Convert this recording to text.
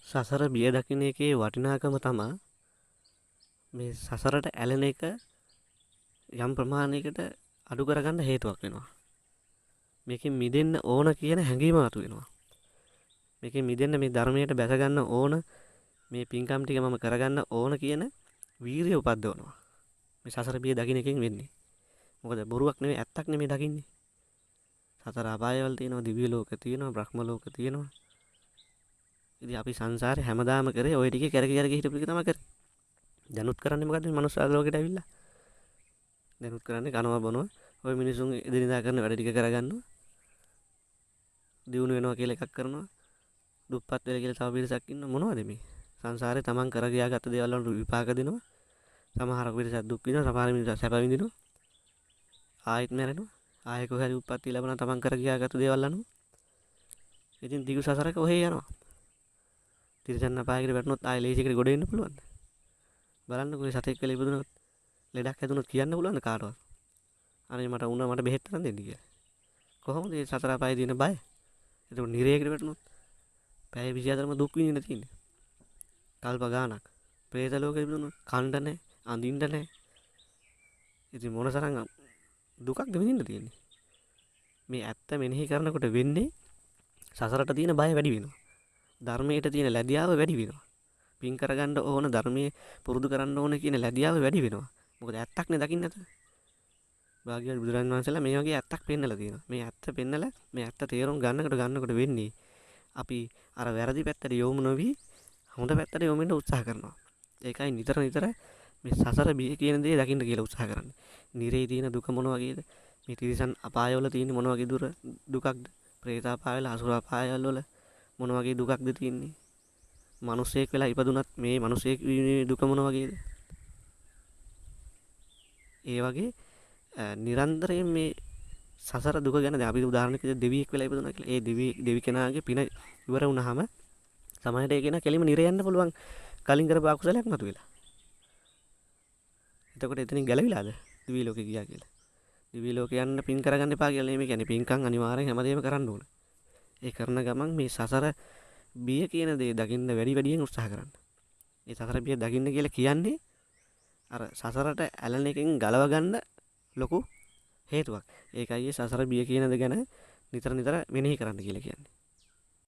සසර බිය දකින්න එකේ වටිනාකම තමා මේ සසරට ඇලෙන එක යම් ප්‍රමාණයකට අඩු කරගන්න හේතුවක් වෙනවා. මේකෙන් මිදෙන්න ඕන කියන හැඟීම මතු වෙනවා. මේකෙන් මිදෙන්න මේ ධර්මයට බැස ගන්න ඕන මේ පින්කම් ටික මම කරගන්න ඕන කියන වීරිය උපද්දවනවා. මේ සසර බිය දකින්න එකෙන් වෙන්නේ. මොකද බොරුවක් නෙවෙයි ඇත්තක් නෙමෙයි දකින්නේ. සතර අපායවල තියෙනවා, දිව්‍ය ලෝක තියෙනවා, බ්‍රහ්ම ලෝක තියෙනවා. ඉතින් අපි සංසාරේ හැමදාම කරේ ওই ටිකේ කරකි හිටපු එක තමයි කරේ. දැනුත් කරන්නේ මොකද්ද මේ මනුස්ස ආලෝකයට ඇවිල්ලා? දැනුත් කරන්නේ කනවා බොනවා. ওই මිනිසුන් එදිනෙදා කරන වැඩ ටික කරගන්නවා. දියුණු වෙනවා කියලා එකක් කරනවා. දුප්පත් වෙලා කියලා තව පිරිසක් ඉන්න මොනවද මේ? සංසාරේ තමන් කර ගියාගත්ත දේවල් වලට විපාක දෙනවා. සමහර පිරිසක් දුක් විඳිනවා, සමහර මිනිස්සු සැප විඳිනවා. ආයෙත් මැරෙනවා. ආයෙ කොහේ හරි උප්පත්ති ලැබුණා තමන් කර ගියාගත්ත දේවල් අනුව. ඉතින් දිගු සසරක ඔහේ යනවා. තිරසන්න අපායකට වැටුනොත් ආයෙ ලේසියකට ගොඩ එන්න පුළුවන්ද? බලන්නකෝ මේ සතෙක් වෙලා ඉපදුනොත් ලෙඩක් හැදුනොත් කියන්න පුළුවන්ද කාටවත්? අනේ මට වුණා මට බෙහෙත් තරම් දෙන්න කියලා. කොහොමද මේ සතර අපායේ තියෙන බය? ඒක නිරේකට වැටුනොත් පැය 24ම දුක් විඳින්න තියෙන්නේ. කල්ප ගානක්. പ്രേත ලෝකෙ ඉපදුනොත් කණ්ඩ නැහැ, අඳින්න නැහැ. ඉතින් මොන තරම් දුකක්ද විඳින්න තියෙන්නේ. මේ ඇත්ත මෙනෙහි කරනකොට වෙන්නේ සසරට තියෙන බය වැඩි වෙනවා. ධර්මයට තියෙන ලැබියාව වැඩි වෙනවා. පින් කරගන්න ඕන ධර්මයේ පුරුදු කරන්න ඕන කියන ලැබියාව වැඩි වෙනවා. මොකද ඇත්තක් නේ දකින්න නැත. භාග්‍යවත් බුදුරජාණන් වහන්සේලා මේ වගේ ඇත්තක් පෙන්නලා තියෙනවා. මේ ඇත්ත පෙන්නලා මේ ඇත්ත තේරුම් ගන්නකොට වෙන්නේ අපි අර වැරදි පැත්තට යොමු නොවි හොඳ පැත්තට යොමු වෙන්න උත්සාහ කරනවා. ඒකයි නිතර මේ සසර බිය කියන දේ දකින්න කියලා උත්සාහ කරන්නේ. නිරේ තියෙන දුක මොන වගේද? මේ තිරිසන් අපායවල තියෙන මොන වගේ දුකක්ද? പ്രേත අපායවල, අසුර අපායවල මොන වගේ දුකක්ද තියෙන්නේ? මිනිසෙක් වෙලා ඉපදුනත් මේ මිනිසෙක් දුක මොන වගේද? ඒ වගේ නිරන්තරයෙන් මේ සසර දුක ගැන දැන් අපි උදාහරණයක් විදිහට දෙවියෙක් වෙලා ඉපදුනා කියලා. ඒ දෙවි කෙනාගේ පින ඉවර වුණාම සමහරට ඒ කෙනා කෙලිම නිරේ යන්න පුළුවන් කලින් කරපු අකුසලයක් මතුවෙලා. එතකොට එතනින් ගැලවිලාද? දිවි ලෝකේ ගියා කියලා. දිවි ලෝකේ යන්න පින් කරගන්න එපා කියලා නෙමෙයි කියන්නේ. පින්කම් අනිවාර්යෙන් හැමදේම කරන්න ඕන. ඒ කරන ගමන් මේ සසර බිය කියන දේ දකින්න වැඩියෙන් උත්සාහ කරන්න. මේ සසර බිය දකින්න කියලා කියන්නේ අර සසරට ඇලෙන එකෙන් ගලව ගන්න ලොකු හේතුවක්. ඒකයි සසර බිය කියන දේ ගැන නිතර මෙනෙහි කරන්න කියලා කියන්නේ.